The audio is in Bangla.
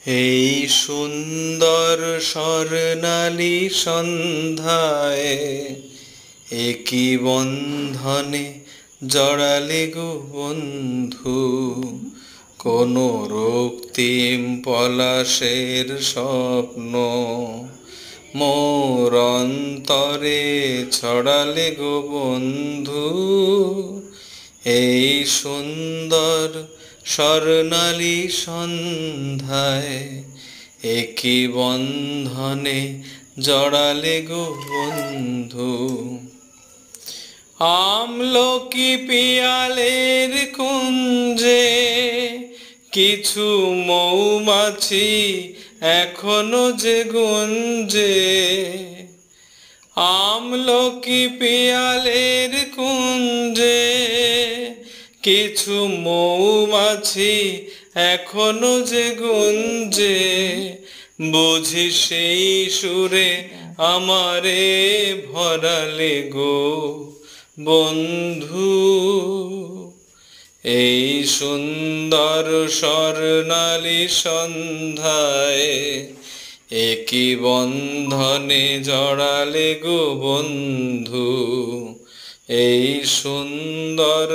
এই সুন্দর স্বর্ণালী সন্ধ্যায় একই বন্ধনে জড়ালে গো বন্ধু, কোন রক্তিম পলাশের স্বপ্ন মোর অন্তরে ছড়ালে গো বন্ধু। এই সুন্দর স্বর্ণালী সন্ধ্যায় একই বন্ধনে জড়ালে গো বন্ধু। আমলকি পিয়ালের কুঞ্জে কিছু মৌমাছি এখনো যে গুঞ্জে, আমলকি পিয়ালের কুঞ্জে কিছু মৌমাছি এখনো যে গুঞ্জে, বুঝি সেই সুরে আমারে ভরালে গো বন্ধু। এই সুন্দর স্বর্ণালী সন্ধ্যায় একই বন্ধনে জড়ালে গো বন্ধু। এই সুন্দর